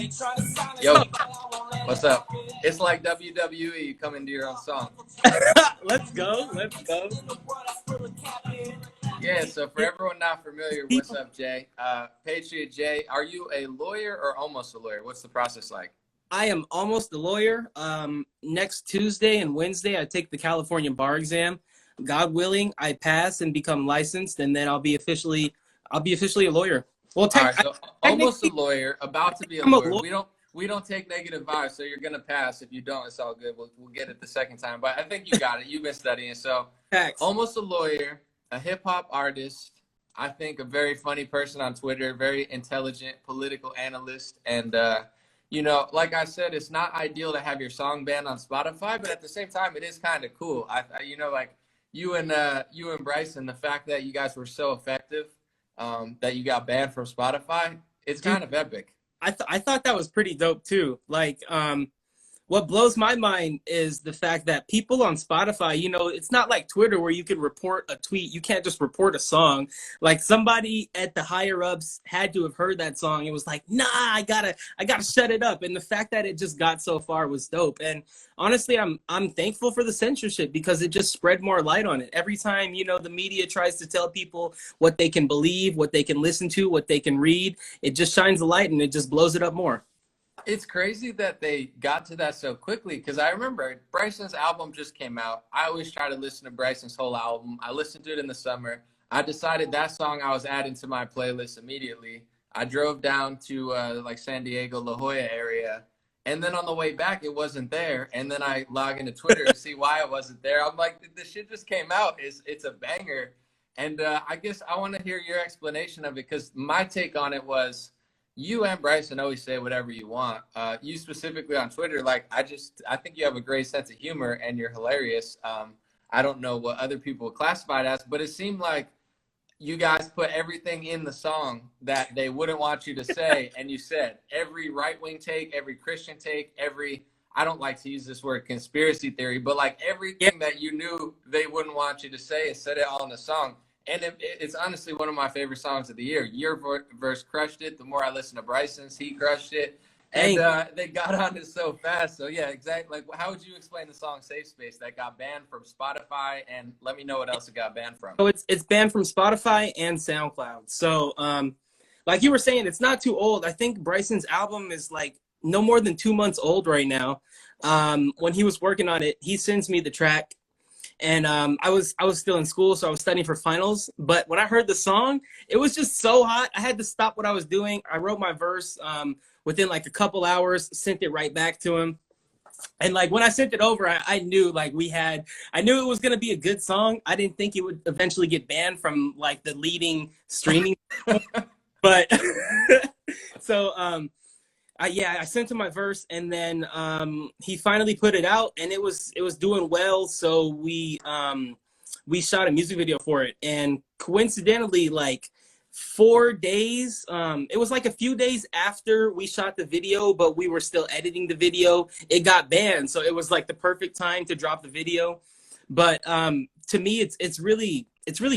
Yo, what's up? It's like WWE, you come into your own song. Let's go. Let's go. Yeah, so for everyone not familiar, what's up, Jay? Patriot Jay, are you a lawyer or almost a lawyer? What's the process like? I am almost a lawyer. Next Tuesday and Wednesday, I take the California bar exam. God willing, I pass and become licensed, and then I'll be officially a lawyer. Well, All right, so almost a technically, lawyer, about to be a I'm a lawyer. lawyer. We don't take negative vibes, so you're gonna pass. If you don't, it's all good. We'll get it the second time. But I think you got it. You've been studying, so almost a lawyer, a hip hop artist. I think a very funny person on Twitter, very intelligent political analyst, and you know, like I said, it's not ideal to have your song banned on Spotify, but at the same time, it is kind of cool. You know, like you and Bryson, the fact that you guys were so effective, that you got banned from Spotify, it's kind of epic. I thought that was pretty dope too. Like, what blows my mind is the fact that people on Spotify, you know, it's not like Twitter where you can report a tweet. You can't just report a song. Like somebody at the higher ups had to have heard that song. It was like, nah, I gotta shut it up. And the fact that it just got so far was dope. And honestly, I'm thankful for the censorship because it just spread more light on it. Every time, you know, the media tries to tell people what they can believe, what they can listen to, what they can read, it just shines a light and it just blows it up more. It's crazy that they got to that so quickly because I remember Bryson's album just came out. I always try to listen to Bryson's whole album. I listened to it in the summer. I decided that song I was adding to my playlist immediately. I drove down to like San Diego, La Jolla area. And then on the way back, it wasn't there. And then I log into Twitter to see why it wasn't there. I'm like, this shit just came out. It's a banger. And I guess I want to hear your explanation of it because my take on it was, you and Bryson always say whatever you want. You specifically on Twitter, like I think you have a great sense of humor and you're hilarious. I don't know what other people would classify it as, but it seemed like you guys put everything in the song that they wouldn't want you to say, and you said every right-wing take, every Christian take, every, I don't like to use this word conspiracy theory, but like everything that you knew they wouldn't want you to say and said it all in the song. And it's honestly one of my favorite songs of the year. Your verse crushed it. The more I listen to Bryson's, he crushed it. And they got on it so fast. So, yeah, exactly. Like, how would you explain the song Safe Space that got banned from Spotify? And let me know what else it got banned from. So it's banned from Spotify and SoundCloud. So, like you were saying, it's not too old. I think Bryson's album is like no more than 2 months old right now. When he was working on it, he sends me the track. And I was still in school, so I was studying for finals. But when I heard the song, it was just so hot. I had to stop what I was doing. I wrote my verse within like a couple hours, sent it right back to him. And like when I sent it over, I knew like I knew it was going to be a good song. I didn't think it would eventually get banned from like the leading streaming. But so I sent him my verse, and then he finally put it out, and it was doing well. So we shot a music video for it, and coincidentally, like 4 days, it was like a few days after we shot the video, but we were still editing the video. It got banned, so it was like the perfect time to drop the video. But to me, it's really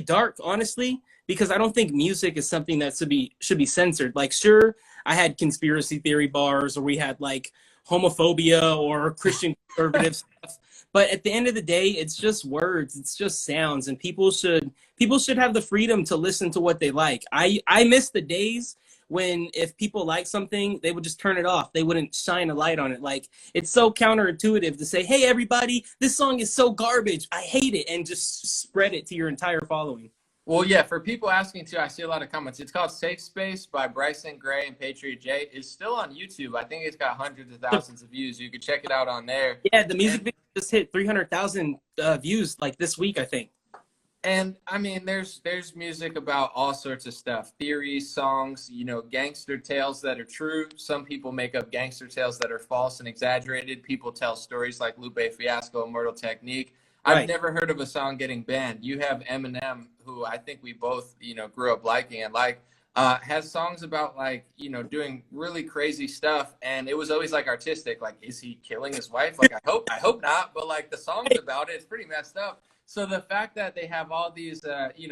dark, honestly, because I don't think music is something that should be censored. Like, sure, I had conspiracy theory bars, or we had like homophobia or Christian conservative stuff. But at the end of the day, it's just words. It's just sounds, and people should have the freedom to listen to what they like. I miss the days when if people like something, they would just turn it off. They wouldn't shine a light on it. Like, it's so counterintuitive to say, hey, everybody, this song is so garbage, I hate it, and just spread it to your entire following. Well, yeah, for people asking too, I see a lot of comments. It's called Safe Space by Bryson Gray and Patriot J. It's still on YouTube. I think it's got hundreds of thousands of views. You could check it out on there. Yeah, the music video just hit 300,000 views like this week, I think. And I mean, there's music about all sorts of stuff, theories, songs, you know, gangster tales that are true. Some people make up gangster tales that are false and exaggerated. People tell stories like Lupe Fiasco, Immortal Technique. I've never heard of a song getting banned. You have Eminem, who I think we both, you know, grew up liking and has songs about like, you know, doing really crazy stuff. And it was always like artistic. Like, is he killing his wife? Like, I hope not. But like the songs about it, it's pretty messed up. So the fact that they have all these,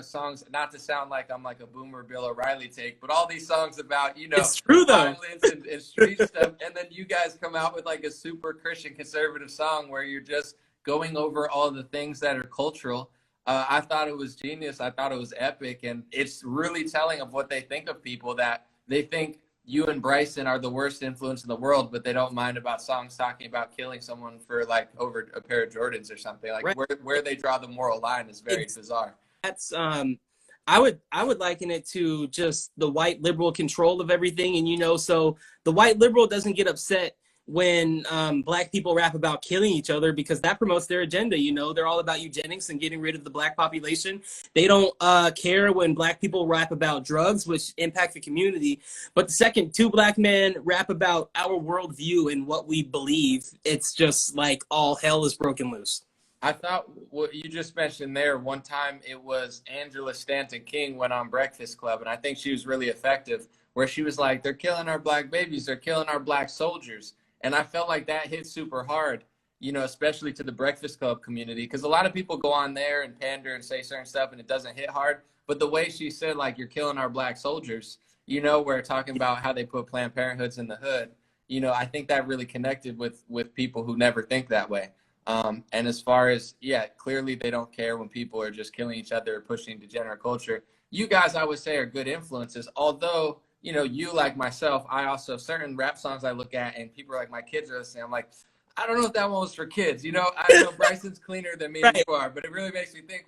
songs, not to sound like I'm like a boomer Bill O'Reilly take, but all these songs about, It's true though. violence and street stuff. And then you guys come out with like a super Christian conservative song where you're just going over all the things that are cultural. I thought it was genius. I thought it was epic. And it's really telling of what they think of people, that they think you and Bryson are the worst influence in the world, but they don't mind about songs talking about killing someone for like over a pair of Jordans or something. Like Right. where they draw the moral line is very bizarre. That's I would liken it to just the white liberal control of everything. And so the white liberal doesn't get upset when black people rap about killing each other, because that promotes their agenda. They're all about eugenics and getting rid of the black population. They don't care when black people rap about drugs, which impact the community. But the second two black men rap about our worldview and what we believe, it's just like all hell is broken loose. I thought what you just mentioned there, one time it was Angela Stanton King went on Breakfast Club, and I think she was really effective, where she was like, they're killing our black babies, they're killing our black soldiers. And I felt like that hit super hard, especially to the Breakfast Club community, because a lot of people go on there and pander and say certain stuff and it doesn't hit hard. But the way she said, like, you're killing our black soldiers, we're talking about how they put Planned Parenthoods in the hood. I think that really connected with people who never think that way. And as far as, clearly they don't care when people are just killing each other or pushing degenerate culture. You guys, I would say, are good influences, although you like myself, I also, certain rap songs I look at and people are like, my kids are listening. I'm like, I don't know if that one was for kids. I know Bryson's cleaner than me and you are, but it really makes me think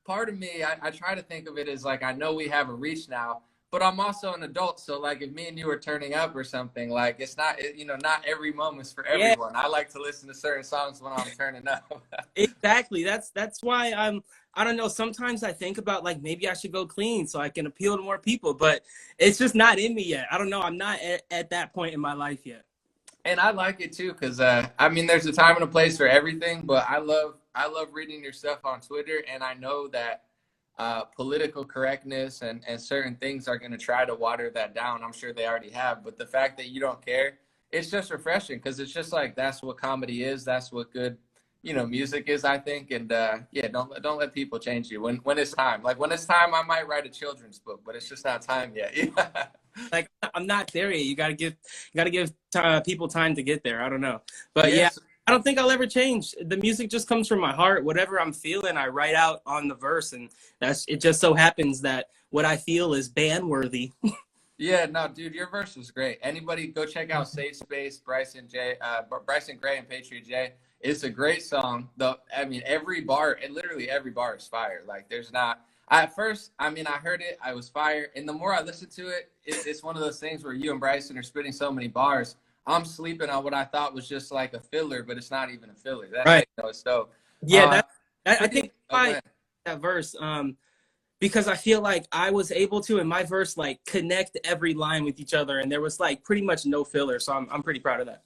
part of me, I try to think of it as like, I know we have a reach now, but I'm also an adult. So like if me and you are turning up or something, like it's not, not every moment's for everyone. Yeah. I like to listen to certain songs when I'm turning up. Exactly. That's why I don't know. Sometimes I think about like maybe I should go clean so I can appeal to more people, but it's just not in me yet. I don't know. I'm not at that point in my life yet. And I like it too, because there's a time and a place for everything. But I love reading your stuff on Twitter, and I know that political correctness and certain things are going to try to water that down. I'm sure they already have. But the fact that you don't care, it's just refreshing, because it's just like that's what comedy is. That's what good music is, I think. And don't let people change you when it's time. Like when it's time, I might write a children's book, but it's just not time yet. Like I'm not there yet. You gotta give people time to get there. I don't know, but yes. I don't think I'll ever change. The music just comes from my heart. Whatever I'm feeling, I write out on the verse, and it just so happens that what I feel is band worthy. Yeah, no, dude, your verse was great. Anybody go check out Safe Space, Bryson Gray and Patriot J. It's a great song. Every bar, and literally every bar is fire. Like there's not, at first, I heard it, I was fire. And the more I listen to it, it's one of those things where you and Bryson are spitting so many bars. I'm sleeping on what I thought was just like a filler, but it's not even a filler. That's right. It's dope. Yeah, I think that verse, because I feel like I was able to, in my verse, like connect every line with each other, and there was like pretty much no filler. So I'm pretty proud of that.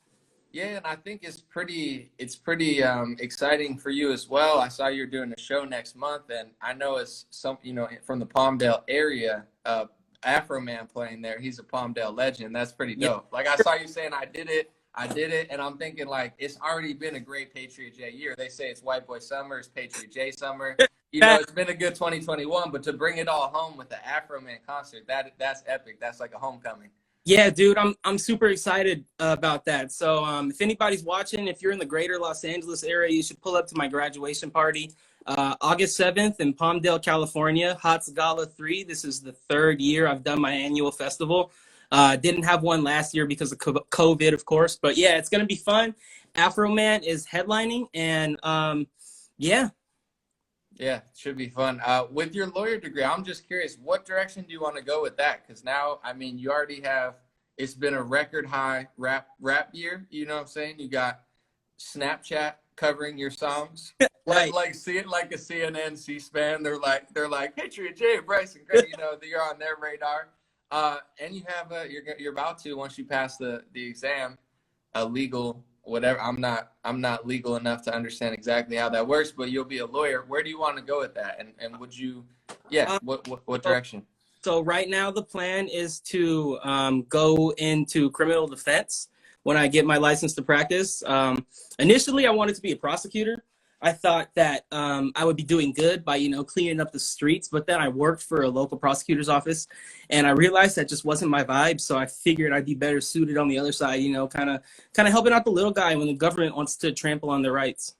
Yeah, and I think it's pretty exciting for you as well. I saw you're doing a show next month, and I know it's some from the Palmdale area. An0maly playing there. He's a Palmdale legend. That's pretty dope. Yeah. Like I saw you saying, I did it, and I'm thinking like it's already been a great Patriot J year. They say it's White Boy Summer, it's Patriot J Summer. It's been a good 2021, but to bring it all home with the An0maly concert, that's epic. That's like a homecoming. Yeah, dude, I'm super excited about that. So if anybody's watching, if you're in the greater Los Angeles area, you should pull up to my graduation party. August 7th in Palmdale, California, HOTS Gala 3. This is the third year I've done my annual festival. Didn't have one last year because of COVID, of course. But yeah, it's going to be fun. An0maly is headlining, and yeah. Yeah, it should be fun. With your lawyer degree, I'm just curious, what direction do you want to go with that? Because now, you already have, it's been a record high rap year. You know what I'm saying? You got Snapchat covering your songs. Right. Like see it like a CNN, C-SPAN. They're like Patriot J, Bryson Gray, you're on their radar. And you have you're about to, once you pass the exam, a legal whatever. I'm not legal enough to understand exactly how that works, but you'll be a lawyer. Where do you want to go with that? And would you, what direction? So right now the plan is to go into criminal defense when I get my license to practice. Initially, I wanted to be a prosecutor, I thought that I would be doing good by, cleaning up the streets. But then I worked for a local prosecutor's office, and I realized that just wasn't my vibe. So I figured I'd be better suited on the other side, kind of helping out the little guy when the government wants to trample on their rights.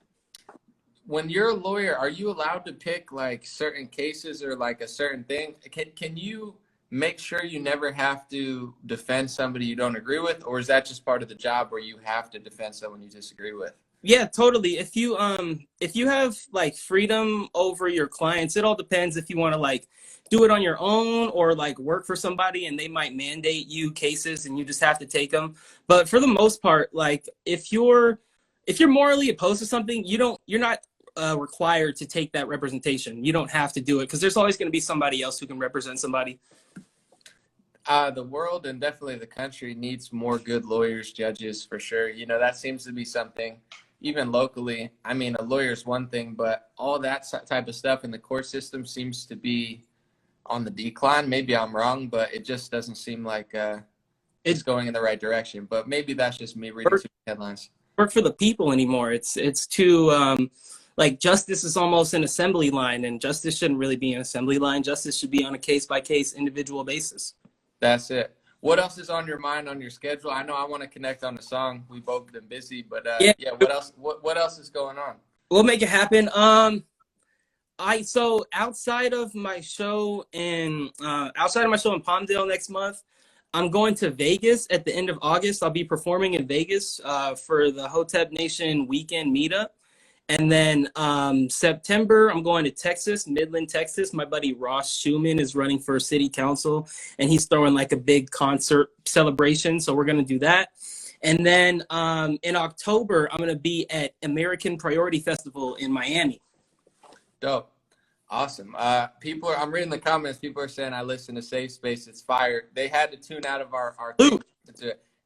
When you're a lawyer, are you allowed to pick like certain cases or like a certain thing? Can you make sure you never have to defend somebody you don't agree with, or is that just part of the job where you have to defend someone you disagree with? Yeah, totally. If you have like freedom over your clients, it all depends if you want to like do it on your own or like work for somebody and they might mandate you cases and you just have to take them. But for the most part, like if you're morally opposed to something, you're not required to take that representation. You don't have to do it because there's always going to be somebody else who can represent somebody. The world and definitely the country needs more good lawyers, judges for sure. That seems to be something even locally. I mean, a lawyer's one thing, but all that type of stuff in the court system seems to be on the decline. Maybe I'm wrong, but it just doesn't seem like it's going in the right direction. But maybe that's just me reading too many headlines. Work for the people anymore. It's too like justice is almost an assembly line, and justice shouldn't really be an assembly line. Justice should be on a case by case individual basis. That's it. What else is on your mind, on your schedule? I know I want to connect on the song. We've both been busy, but yeah. What else? What else is going on? We'll make it happen. So outside of my show in Palmdale next month, I'm going to Vegas at the end of August. I'll be performing in Vegas for the Hotep Nation weekend meetup. And then September, I'm going to Texas, Midland, Texas. My buddy Ross Schumann is running for city council, and he's throwing like a big concert celebration. So we're going to do that. And then in October, I'm going to be at American Priority Festival in Miami. Dope. Awesome. I'm reading the comments. People are saying I listen to Safe Space. It's fire. They had to tune out of our thing.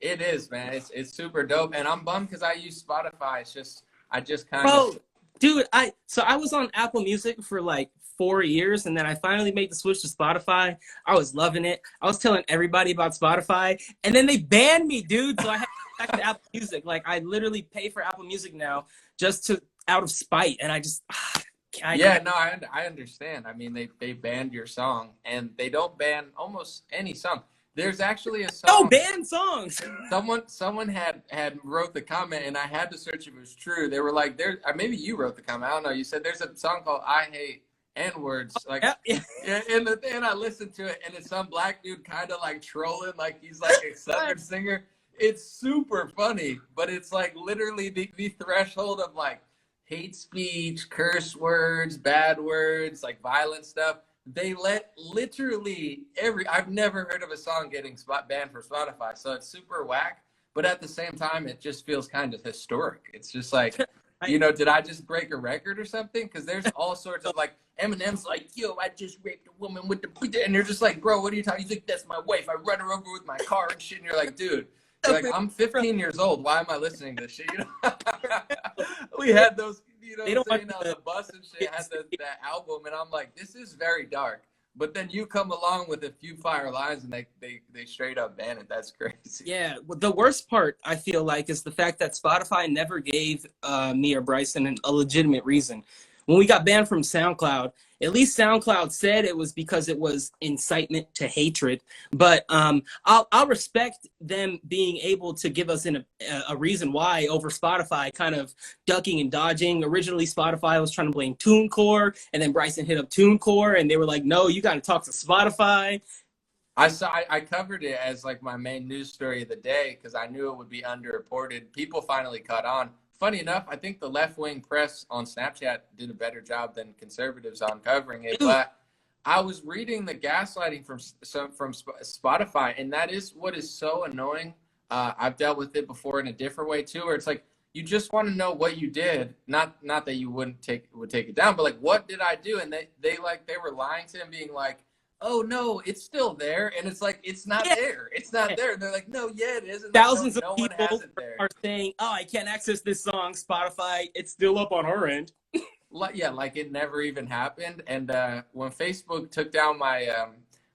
It is, man. It's super dope. And I'm bummed because I use Spotify. It's just, I just kind of. Dude, I was on Apple Music for like 4 years, and then I finally made the switch to Spotify. I was loving it. I was telling everybody about Spotify, and then they banned me, dude. So I had to go back to Apple Music. Like, I literally pay for Apple Music now just out of spite, and I just. I understand. I mean, they banned your song, and they don't ban almost any song. There's actually a song. No, ban songs. Someone had wrote the comment, and I had to search if it was true. They were like, maybe you wrote the comment. I don't know. You said there's a song called "I Hate N-Words." Like, yeah. And I listened to it, and it's some black dude kind of like trolling, like he's like a Southern singer. It's super funny, but it's like literally the threshold of like hate speech, curse words, bad words, like violent stuff. They let literally I've never heard of a song getting banned for Spotify, so it's super whack. But at the same time, it just feels kind of historic. It's just like, did I just break a record or something? Because there's all sorts of like Eminem's like, yo, I just raped a woman with the, and you're just like, bro, what are you talking? You think that's my wife? I run her over with my car and shit. And you're like, dude. Like, I'm 15 years old. Why am I listening to this shit? We had those, on the bus and shit, had that album, and I'm like, this is very dark. But then you come along with a few fire lines, and they straight up ban it. That's crazy. Yeah, the worst part, I feel like, is the fact that Spotify never gave me or Bryson a legitimate reason. When we got banned from SoundCloud, at least SoundCloud said it was because it was incitement to hatred. But I'll respect them being able to give us a reason why over Spotify kind of ducking and dodging. Originally, Spotify was trying to blame TuneCore, and then Bryson hit up TuneCore, and they were like, no, you got to talk to Spotify. I covered it as like my main news story of the day because I knew it would be underreported. People finally caught on. Funny enough, I think the left-wing press on Snapchat did a better job than conservatives on covering it. But I was reading the gaslighting from Spotify, and that is what is so annoying. I've dealt with it before in a different way too, where it's like you just want to know what you did, not that you would take it down, but like what did I do? And they were lying to him, being like, oh no, it's still there, and it's like it's not there. It's not there. And they're like, no, yeah, it is. And thousands of people are saying, oh, I can't access this song. Spotify, it's still up on our end. Like it never even happened. And when Facebook took down my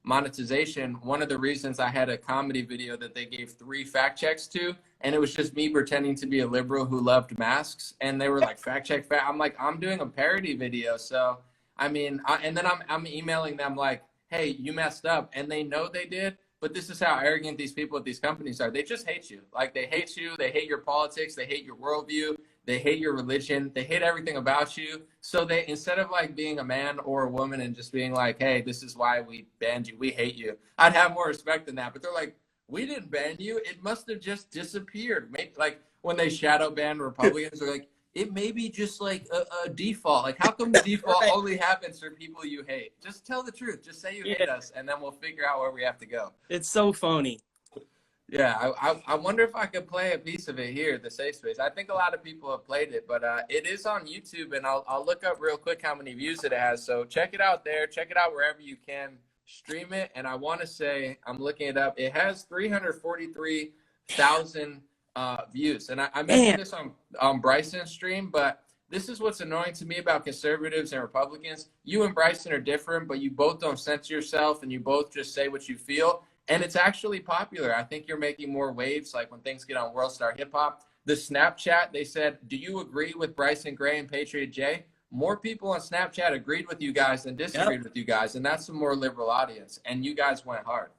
monetization, one of the reasons I had a comedy video that they gave 3 fact checks to, and it was just me pretending to be a liberal who loved masks. And they were like, fact check, fact. I'm like, I'm doing a parody video. So, I mean, and then I'm emailing them like, hey, you messed up. And they know they did. But this is how arrogant these people at these companies are. They just hate you. Like, they hate you. They hate your politics. They hate your worldview. They hate your religion. They hate everything about you. So they, instead of like being a man or a woman and just being like, hey, this is why we banned you. We hate you. I'd have more respect than that. But they're like, we didn't ban you. It must have just disappeared. Maybe like when they shadow ban Republicans, they're like, it may be just like a default. Like, how come the default only happens for people you hate? Just tell the truth. Just say you hate us, and then we'll figure out where we have to go. It's so phony. Yeah, I wonder if I could play a piece of it here, the safe space. I think a lot of people have played it, but it is on YouTube, and I'll look up real quick how many views it has. So check it out there. Check it out wherever you can. Stream it, and I want to say, I'm looking it up. It has 343,000 views, and I mentioned this on Bryson's stream, but this is what's annoying to me about conservatives and Republicans. You and Bryson are different, but you both don't censor yourself, and you both just say what you feel. And it's actually popular. I think you're making more waves, like when things get on World Star Hip Hop. The Snapchat, they said, do you agree with Bryson Gray and Patriot J? More people on Snapchat agreed with you guys than disagreed with you guys. And that's a more liberal audience. And you guys went hard.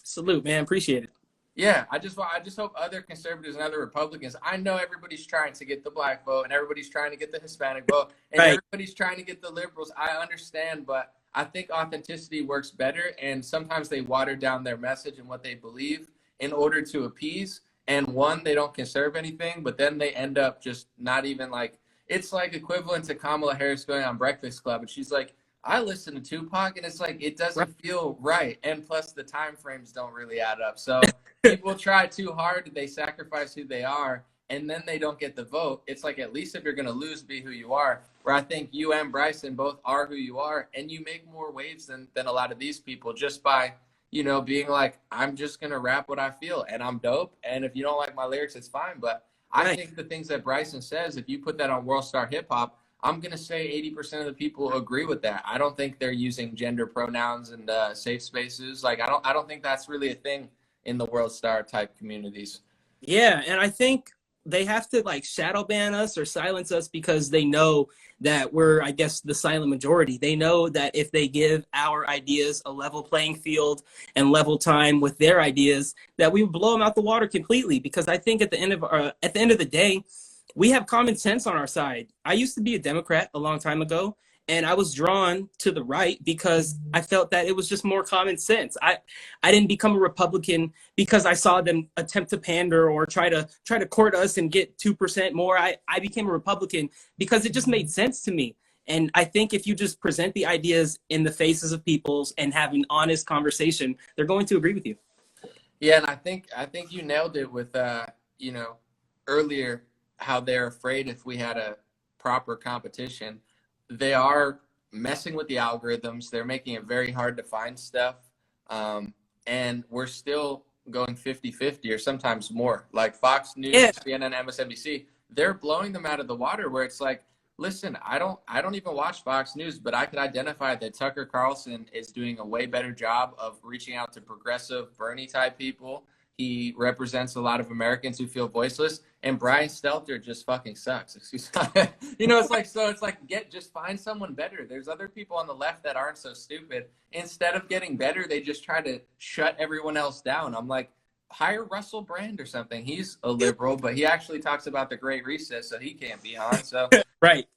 Salute, man. Appreciate it. Yeah, I just hope other conservatives and other Republicans, I know everybody's trying to get the black vote and everybody's trying to get the Hispanic vote and everybody's trying to get the liberals. I understand, but I think authenticity works better, and sometimes they water down their message and what they believe in order to appease. And one, they don't conserve anything, but then they end up just not even like, it's like equivalent to Kamala Harris going on Breakfast Club, and she's like, I listen to Tupac, and it's like, it doesn't feel right. And plus the time frames don't really add up. So people try too hard, they sacrifice who they are, and then they don't get the vote. It's like, at least if you're going to lose, be who you are. Where I think you and Bryson both are who you are, and you make more waves than a lot of these people just by, you know, being like, I'm just going to rap what I feel, and I'm dope. And if you don't like my lyrics, it's fine. But I think the things that Bryson says, if you put that on World Star Hip Hop, I'm going to say 80% of the people agree with that. I don't think they're using gender pronouns and safe spaces. Like, I don't think that's really a thing in the World Star type communities. Yeah, and I think they have to like shadow ban us or silence us because they know that we're, I guess, the silent majority. They know that if they give our ideas a level playing field and level time with their ideas, that we would blow them out the water completely. Because I think at the end of the day, we have common sense on our side. I used to be a Democrat a long time ago, and I was drawn to the right because I felt that it was just more common sense. I didn't become a Republican because I saw them attempt to pander or try to court us and get 2% more. I became a Republican because it just made sense to me. And I think if you just present the ideas in the faces of peoples and have an honest conversation, they're going to agree with you. Yeah, and I think you nailed it with you know, earlier, how they're afraid if we had a proper competition. They are messing with the algorithms. They're making it very hard to find stuff. And we're still going 50-50 or sometimes more. Like Fox News, CNN, MSNBC, they're blowing them out of the water where it's like, listen, I don't even watch Fox News, but I could identify that Tucker Carlson is doing a way better job of reaching out to progressive Bernie type people. He represents a lot of Americans who feel voiceless, and Brian Stelter just fucking sucks. Excuse me. You know, just find someone better. There's other people on the left that aren't so stupid. Instead of getting better, they just try to shut everyone else down. I'm like, hire Russell Brand or something. He's a liberal, but he actually talks about the Great Reset, so he can't be on. So right.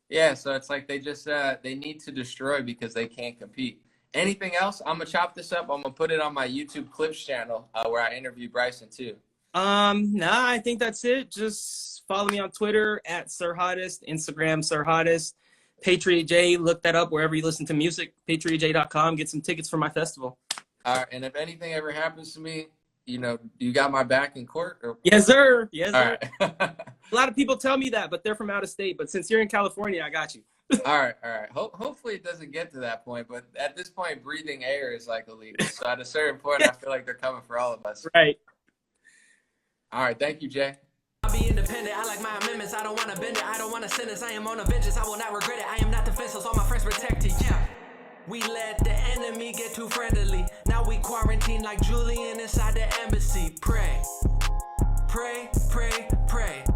Yeah, so it's like they just they need to destroy because they can't compete. Anything else? I'm gonna chop this up. I'm gonna put it on my YouTube clips channel where I interview Bryson too. Nah, I think that's it. Just follow me on Twitter at Sir Hottest, Instagram Sir Hottest, Patriot J. Look that up wherever you listen to music. PatriotJ.com. Get some tickets for my festival. All right, and if anything ever happens to me, you know, you got my back in court? Or... Yes, sir. Yes, sir. Right. A lot of people tell me that, but they're from out of state. But since you're in California, I got you. All right. Hopefully it doesn't get to that point, but at this point, breathing air is like illegal. So at a certain point, I feel like they're coming for all of us. Right. All right. Thank you, Jay. I'll be independent. I like my amendments. I don't want to bend it. I don't want to sentence. I am on a vengeance. I will not regret it. I am not defenseless. All my friends protected. Yeah. We let the enemy get too friendly. Now we quarantine like Julian inside the embassy. Pray. pray, pray, pray.